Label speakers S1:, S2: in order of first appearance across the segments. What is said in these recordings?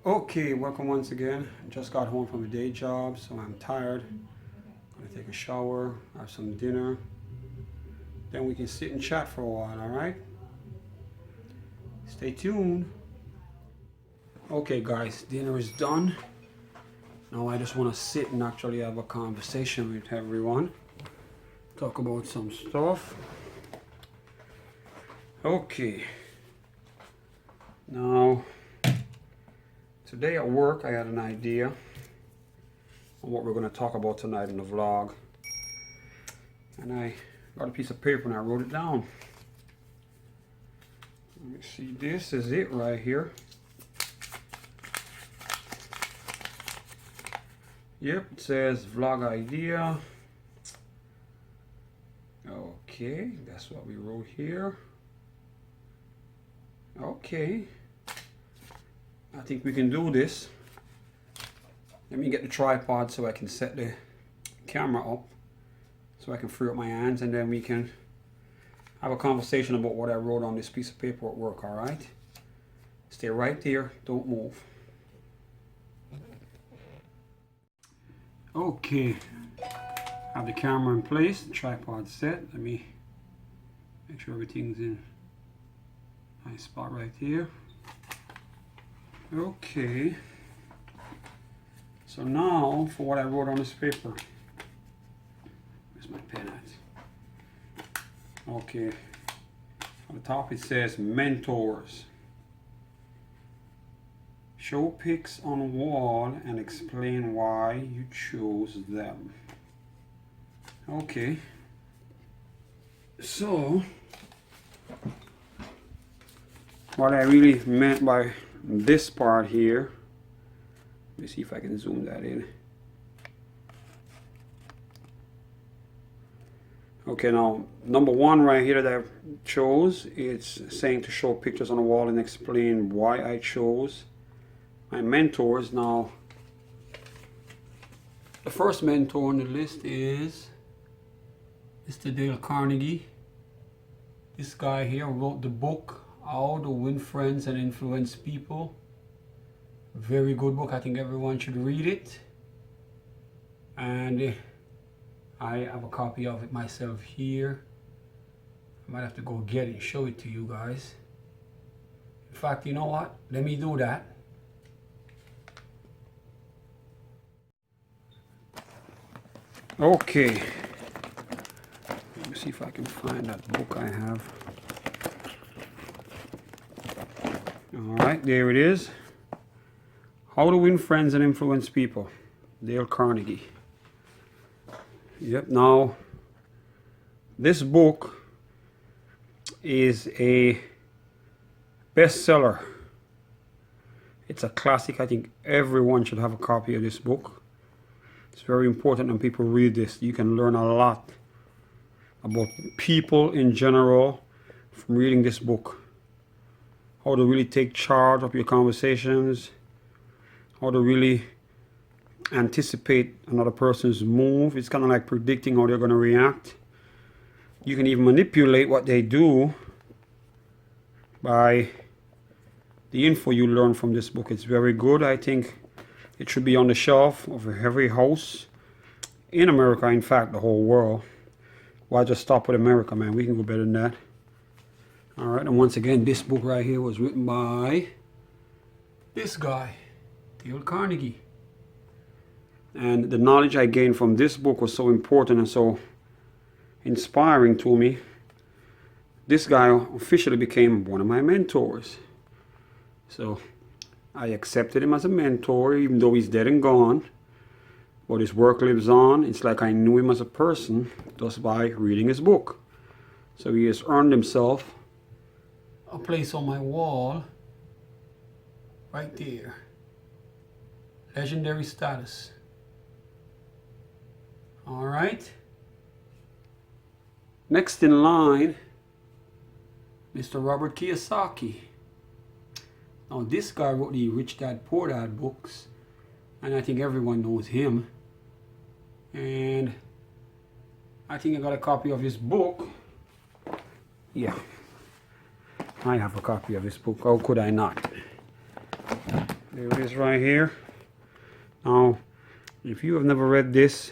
S1: Okay, welcome once again. Just got home from a day job, so I'm tired. Gonna take a shower, have some dinner. Then we can sit and chat for a while, alright? Stay tuned. Okay guys, dinner is done. Now I just wanna sit and actually have a conversation with everyone. Talk about some stuff. Okay. Now, today at work I had an idea on what we're going to talk about tonight in the vlog, and I got a piece of paper and I wrote it down. Let me see, this is it right here. Yep, it says vlog idea. Okay, that's what we wrote here. Okay, I think we can do this. Let me get the tripod so I can set the camera up so I can free up my hands, and then we can have a conversation about what I wrote on this piece of paper at work, alright? Stay right there, don't move. Okay, have the camera in place, the tripod set. Let me make sure everything's in nice spot right here. Okay, so now for what I wrote on this paper. Where's my pen at? Okay, on the top it says mentors. Show pics on wall and explain why you chose them. Okay, so what I really meant by this part here, let me see if I can zoom that in. Okay, now number one right here that I chose, it's saying to show pictures on the wall and explain why I chose my mentors. Now the first mentor on the list is Mr. Dale Carnegie. This guy here wrote the book How to Win Friends and Influence People. Very good book. I think everyone should read it. And I have a copy of it myself here. I might have to go get it and show it to you guys. In fact, you know what? Let me do that. Okay. Let me see if I can find that book I have. Alright, there it is. How to Win Friends and Influence People. Dale Carnegie. Yep, now this book is a bestseller. It's a classic. I think everyone should have a copy of this book. It's very important when people read this. You can learn a lot about people in general from reading this book. How to really take charge of your conversations, how to really anticipate another person's move. It's kind of like predicting how they're going to react. You can even manipulate what they do by the info you learn from this book. It's very good. I think it should be on the shelf of every house in America, in fact the whole world. Why just stop with America, man? We can go better than that. Alright, and once again, this book right here was written by this guy, Dale Carnegie. And the knowledge I gained from this book was so important and so inspiring to me. This guy officially became one of my mentors. So I accepted him as a mentor, even though he's dead and gone. But his work lives on. It's like I knew him as a person just by reading his book. So he has earned himself a place on my wall right there. Legendary status. All right. Next in line, Mr. Robert Kiyosaki. Now this guy wrote the Rich Dad Poor Dad books, and I think everyone knows him. And I think I got a copy of his book. Yeah, I have a copy of his book. How could I not? There it is right here. Now, if you have never read this,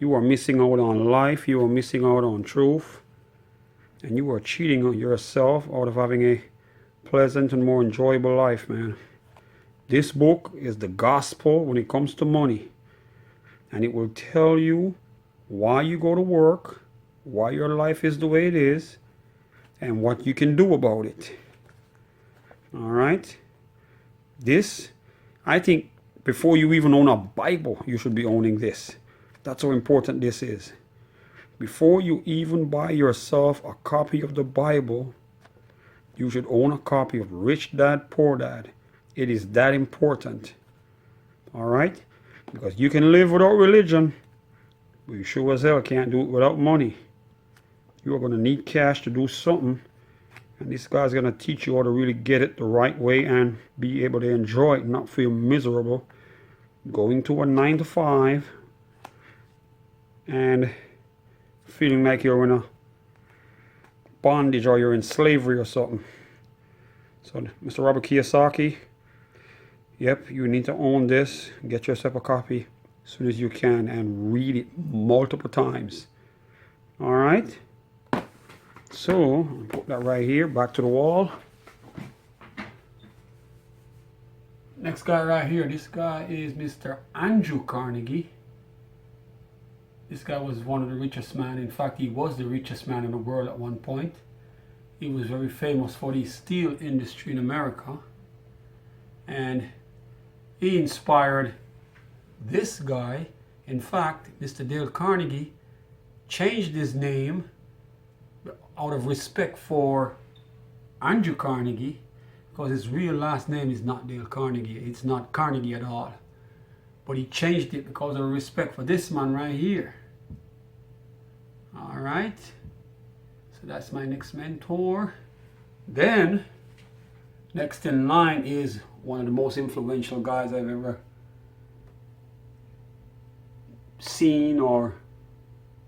S1: you are missing out on life, you are missing out on truth, and you are cheating on yourself out of having a pleasant and more enjoyable life, man. This book is the gospel when it comes to money, and it will tell you why you go to work, why your life is the way it is, and what you can do about it. All right? This, I think, before you even own a Bible, you should be owning this. That's how important this is. Before you even buy yourself a copy of the Bible, you should own a copy of Rich Dad, Poor Dad. It is that important. All right? Because you can live without religion, but you sure as hell can't do it without money. You are going to need cash to do something. And this guy's going to teach you how to really get it the right way and be able to enjoy it, not feel miserable going to a 9 to 5 and feeling like you're in a bondage or you're in slavery or something. So, Mr. Robert Kiyosaki, yep, you need to own this. Get yourself a copy as soon as you can and read it multiple times. All right? So, I'll put that right here, back to the wall. Next guy right here, this guy is Mr. Andrew Carnegie. This guy was one of the richest men. In fact, he was the richest man in the world at one point. He was very famous for the steel industry in America. And he inspired this guy. In fact, Mr. Dale Carnegie changed his name out of respect for Andrew Carnegie, because his real last name is not Dale Carnegie. It's not Carnegie at all. But he changed it because of respect for this man right here. All right. So that's my next mentor. Then, next in line is one of the most influential guys I've ever seen or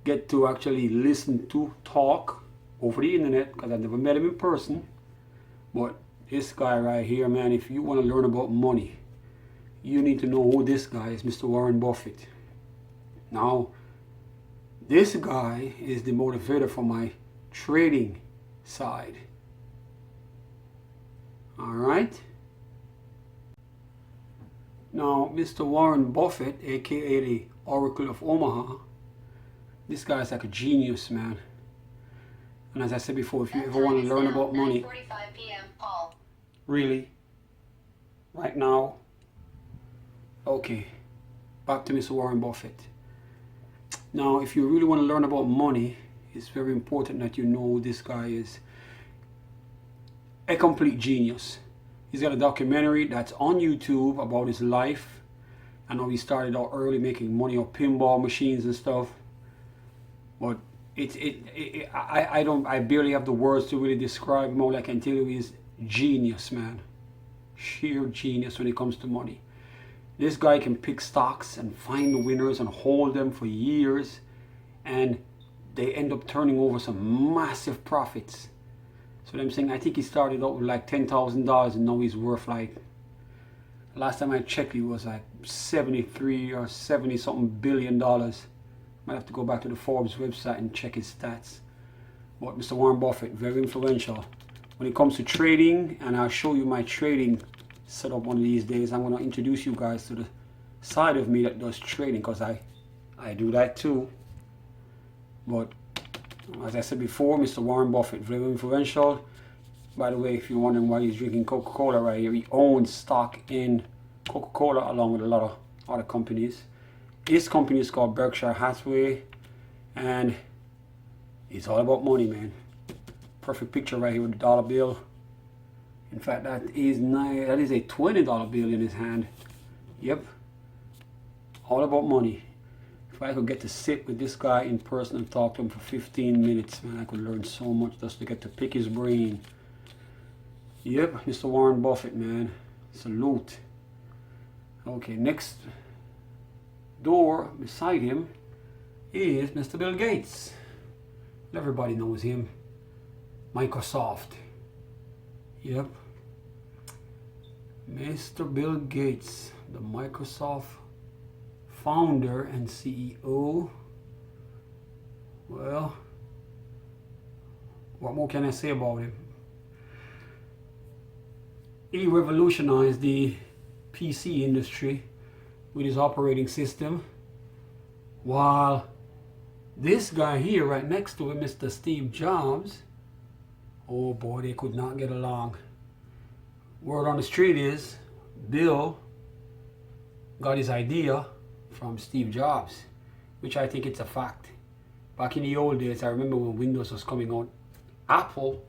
S1: get to actually listen to talk over the internet, because I've never met him in person. But this guy right here, man, if you want to learn about money, you need to know who this guy is, Mr. Warren Buffett. Now, this guy is the motivator for my trading side. All right? Now, Mr. Warren Buffett, aka the Oracle of Omaha, this guy is like a genius, man. And as I said before, if you ever want to learn about money,
S2: 9:45 p.m. Paul.
S1: Really? Right now? Okay. Back to Mr. Warren Buffett. Now, if you really want to learn about money, it's very important that you know this guy is a complete genius. He's got a documentary that's on YouTube about his life. I know he started out early making money off pinball machines and stuff. But I barely have the words to really describe him. All I can tell you is genius, man. Sheer genius when it comes to money. This guy can pick stocks and find the winners and hold them for years, and they end up turning over some massive profits. So I'm saying, I think he started out with like $10,000 and now he's worth like, last time I checked, he was like 73 or 70 something billion dollars. Might have to go back to the Forbes website and check his stats. But Mr. Warren Buffett, very influential when it comes to trading, and I'll show you my trading setup one of these days. I'm going to introduce you guys to the side of me that does trading, because I do that too. But as I said before, Mr. Warren Buffett, very influential. By the way, if you're wondering why he's drinking Coca-Cola right here, he owns stock in Coca-Cola along with a lot of other companies. His company is called Berkshire Hathaway, and it's all about money, man. Perfect picture right here with the dollar bill. In fact, that is a $20 bill in his hand. Yep. All about money. If I could get to sit with this guy in person and talk to him for 15 minutes, man, I could learn so much just to get to pick his brain. Yep, Mr. Warren Buffett, man. Salute. Okay, next door beside him is Mr. Bill Gates. Everybody knows him. Microsoft. Yep. Mr. Bill Gates, the Microsoft founder and CEO. Well, what more can I say about him? He revolutionized the PC industry with his operating system, while this guy here right next to him, Mr. Steve Jobs, oh boy, they could not get along. Word on the street is Bill got his idea from Steve Jobs, which I think it's a fact. Back in the old days, I remember when Windows was coming out, Apple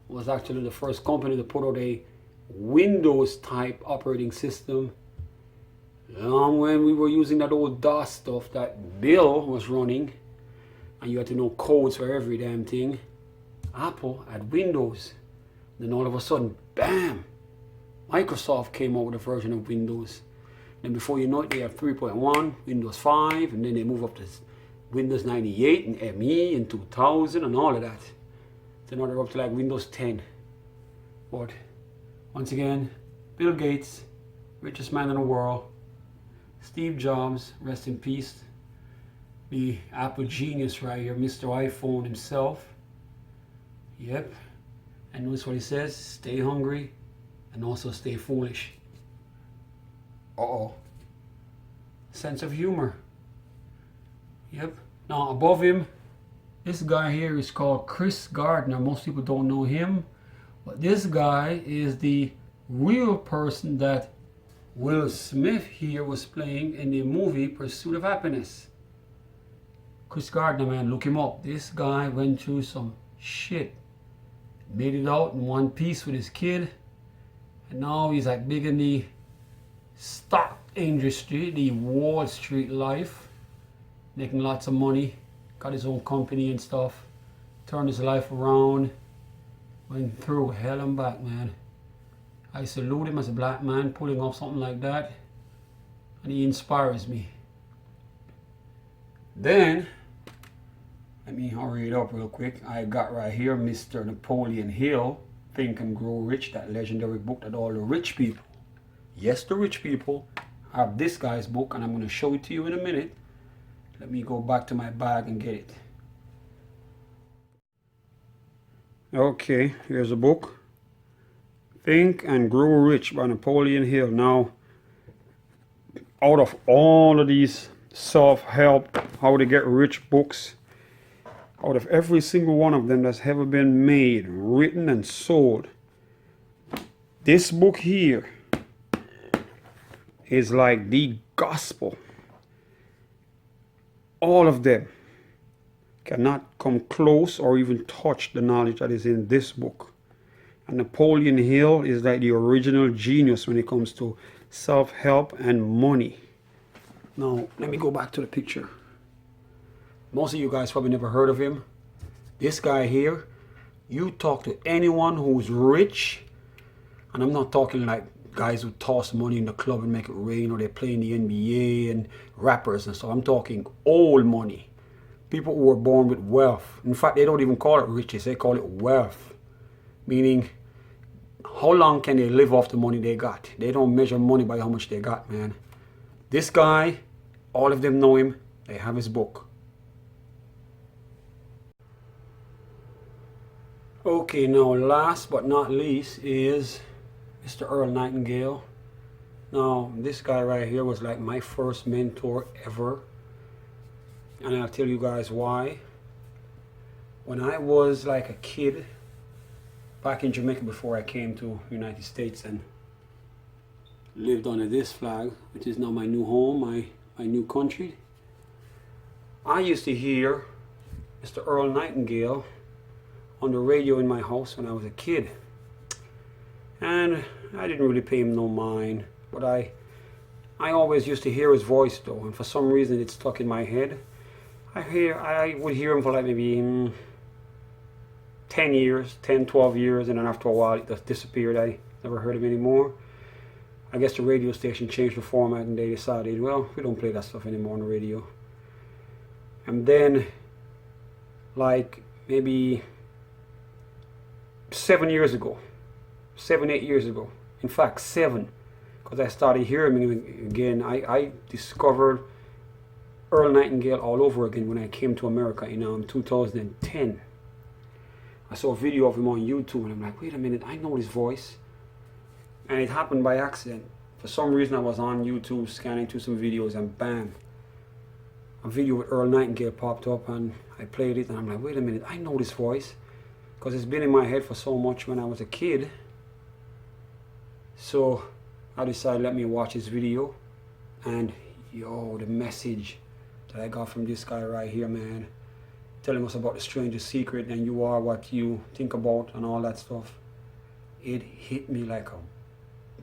S1: was actually the first company to put out a Windows type operating system. When we were using that old DOS stuff that Bill was running, and you had to know codes for every damn thing, Apple had Windows. Then all of a sudden, bam, Microsoft came out with a version of Windows. Then before you know it, they have 3.1, Windows 5, and then they move up to Windows 98 and ME in 2000 and all of that. So now they're up to like Windows 10. But once again, Bill Gates, richest man in the world. Steve Jobs, rest in peace. The Apple genius right here, Mr. iPhone himself. Yep. And notice what he says, stay hungry and also stay foolish. Uh-oh. Sense of humor. Yep. Now above him, this guy here is called Chris Gardner. Most people don't know him. But this guy is the real person that Will Smith here was playing in the movie Pursuit of Happiness. Chris Gardner, man, look him up. This guy went through some shit. Made it out in one piece with his kid. And now he's like big in the stock industry, the Wall Street life. Making lots of money. Got his own company and stuff. Turned his life around. Went through hell and back, man. I salute him as a black man pulling off something like that. And he inspires me. Then, let me hurry it up real quick. I got right here Mr. Napoleon Hill, Think and Grow Rich, that legendary book that all the rich people, yes, the rich people, have this guy's book, and I'm going to show it to you in a minute. Let me go back to my bag and get it. Okay, here's a book. Think and Grow Rich by Napoleon Hill. Now, out of all of these self-help, how to get rich books, out of every single one of them that's ever been made, written and sold, this book here is like the gospel. All of them cannot come close or even touch the knowledge that is in this book. And Napoleon Hill is like the original genius when it comes to self-help and money. Now, let me go back to the picture. Most of you guys probably never heard of him. This guy here, you talk to anyone who's rich, and I'm not talking like guys who toss money in the club and make it rain, or they play in the NBA and rappers and stuff. I'm talking old money. People who were born with wealth. In fact, they don't even call it riches, they call it wealth. Meaning, how long can they live off the money they got? They don't measure money by how much they got, man. This guy, all of them know him. They have his book. Okay, now last but not least is Mr. Earl Nightingale. Now, this guy right here was like my first mentor ever. And I'll tell you guys why. When I was like a kid, back in Jamaica before I came to the United States and lived under this flag, which is now my new home, my new country, I used to hear Mr. Earl Nightingale on the radio in my house when I was a kid. And I didn't really pay him no mind, but I always used to hear his voice though, and for some reason it stuck in my head. I would hear him for like maybe 10 years, 10, 12 years, and then after a while it just disappeared. I never heard him anymore. I guess the radio station changed the format and they decided, well, we don't play that stuff anymore on the radio. And then, like maybe 7 years ago, 7, 8 years ago, In fact, 7. Because I started hearing him again. I discovered Earl Nightingale all over again when I came to America in 2010. I saw a video of him on YouTube and I'm like, wait a minute, I know this voice. And it happened by accident. For some reason I was on YouTube scanning through some videos and bam, a video with Earl Nightingale popped up and I played it and I'm like, wait a minute, I know this voice. Because it's been in my head for so much when I was a kid. So I decided let me watch this video, and yo, the message that I got from this guy right here, man, telling us about the strangest secret and you are what you think about and all that stuff, it hit me like a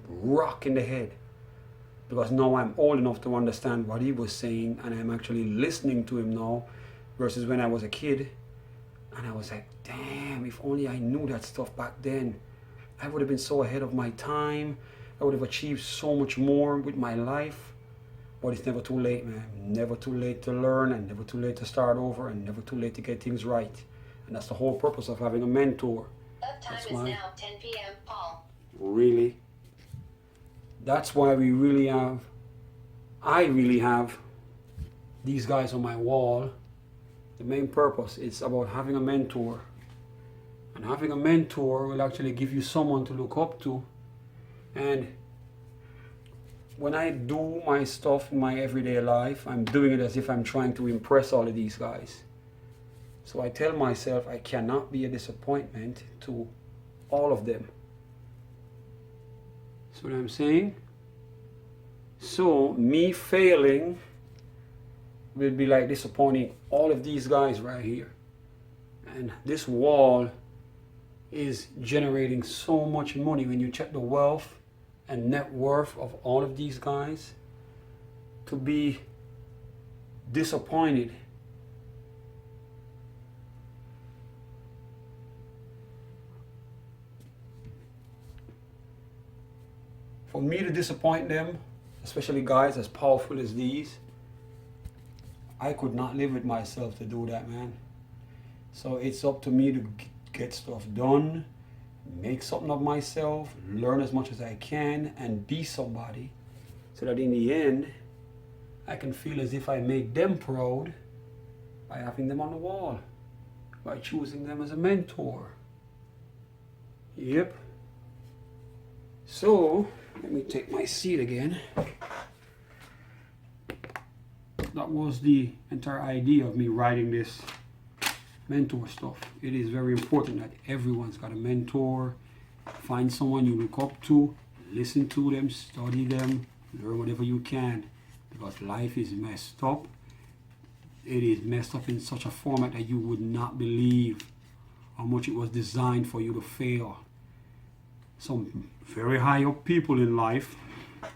S1: rock in the head, because now I'm old enough to understand what he was saying and I'm actually listening to him now versus when I was a kid. And I was like, damn, if only I knew that stuff back then, I would have been so ahead of my time. I would have achieved so much more with my life. But it's never too late, man. Never too late to learn and never too late to start over and never too late to get things right. And that's the whole purpose of having a mentor.
S2: That time is now 10 p.m., Paul.
S1: Really? That's why we really have, I really have these guys on my wall. The main purpose is about having a mentor. And having a mentor will actually give you someone to look up to. And when I do my stuff in my everyday life, I'm doing it as if I'm trying to impress all of these guys. So I tell myself I cannot be a disappointment to all of them. See what I'm saying? So me failing will be like disappointing all of these guys right here. And this wall is generating so much money. When you check the wealth and net worth of all of these guys, to be disappointed for me to disappoint them, especially guys as powerful as these, I could not live with myself to do that, man. So it's up to me to get stuff done, make something of myself, learn as much as I can, and be somebody, so that in the end, I can feel as if I make them proud by having them on the wall, by choosing them as a mentor. Yep. So, let me take my seat again. That was the entire idea of me writing this mentor stuff. It is very important that everyone's got a mentor. Find someone you look up to, listen to them, study them, learn whatever you can, because life is messed up. It is messed up in such a format that you would not believe how much it was designed for you to fail. Some very high up people in life a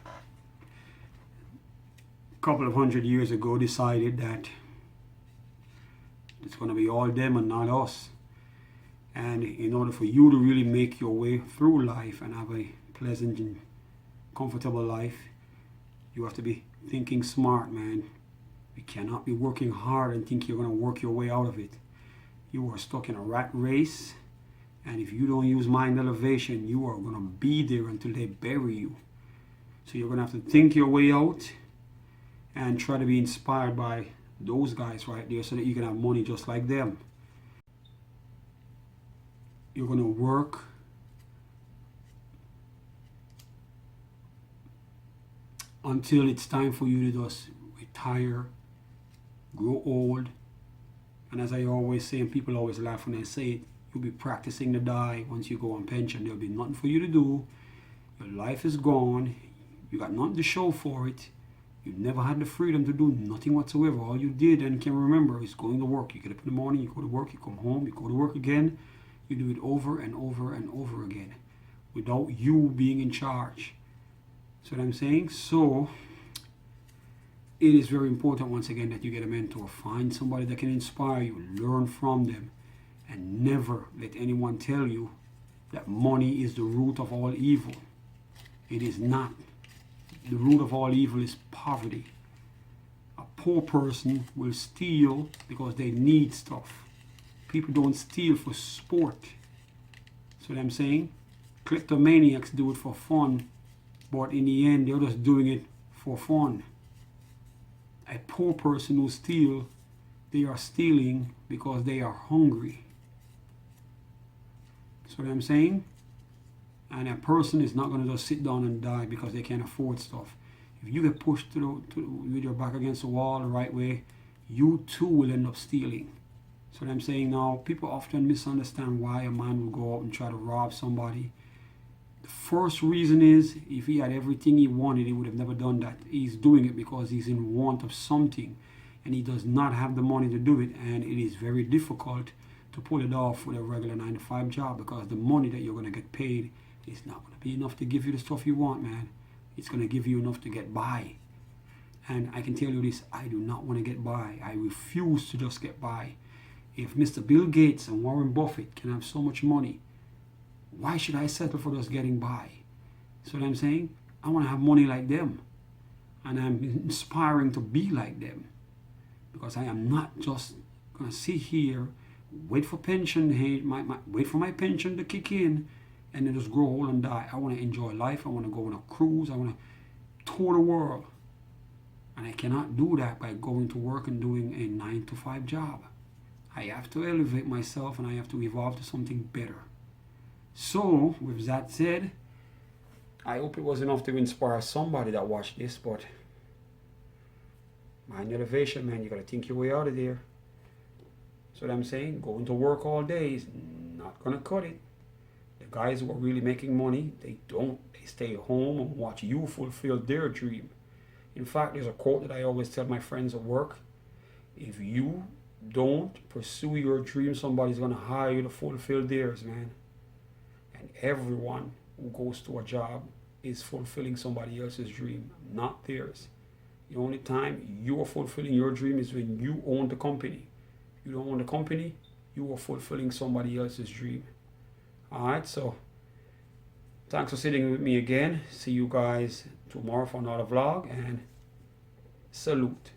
S1: couple of 100 years ago decided that it's going to be all them and not us. And in order for you to really make your way through life and have a pleasant and comfortable life, you have to be thinking smart, man. You cannot be working hard and think you're going to work your way out of it. You are stuck in a rat race, and if you don't use mind elevation, you are going to be there until they bury you. So you're going to have to think your way out and try to be inspired by those guys right there so that you can have money just like them. You're going to work until it's time for you to just retire, grow old. And as I always say, and people always laugh when I say it, you'll be practicing to die once you go on pension. There'll be nothing for you to do. Your life is gone. You got nothing to show for it. You've never had the freedom to do nothing whatsoever. All you did and can remember is going to work. You get up in the morning, you go to work, you come home, you go to work again. You do it over and over and over again without you being in charge. See what I'm saying? So it is very important, once again, that you get a mentor. Find somebody that can inspire you, learn from them, and never let anyone tell you that money is the root of all evil. It is not. The root of all evil is poverty. A poor person will steal because they need stuff. People don't steal for sport. See what I'm saying? Kleptomaniacs do it for fun, but in the end, they're just doing it for fun. A poor person who steals, they are stealing because they are hungry. So what I'm saying? And a person is not going to just sit down and die because they can't afford stuff. If you get pushed with your back against the wall the right way, you too will end up stealing. So what I'm saying now, people often misunderstand why a man will go out and try to rob somebody. The first reason is, if he had everything he wanted, he would have never done that. He's doing it because he's in want of something, and he does not have the money to do it, and it is very difficult to pull it off with a regular 9-to-5 job, because the money that you're going to get paid is not going to be enough to give you the stuff you want, man. It's going to give you enough to get by. And I can tell you this, I do not want to get by. I refuse to just get by. If Mr. Bill Gates and Warren Buffett can have so much money, why should I settle for just getting by? So what I'm saying, I want to have money like them. And I'm inspiring to be like them. Because I am not just going to sit here, wait for pension, wait for my pension to kick in, and then just grow old and die. I want to enjoy life. I want to go on a cruise. I want to tour the world. And I cannot do that by going to work and doing a 9-to-5 job. I have to elevate myself, and I have to evolve to something better. So, with that said, I hope it was enough to inspire somebody that watched this, but mind elevation, man. You got to think your way out of there. So what I'm saying, going to work all day is not going to cut it. The guys who are really making money, they don't. They stay home and watch you fulfill their dream. In fact, there's a quote that I always tell my friends at work. If you don't pursue your dream, somebody's going to hire you to fulfill theirs, man. And everyone who goes to a job is fulfilling somebody else's dream, not theirs. The only time you are fulfilling your dream is when you own the company. If you don't own the company, you are fulfilling somebody else's dream. Alright, so thanks for sitting with me again. See you guys tomorrow for another vlog, and salute.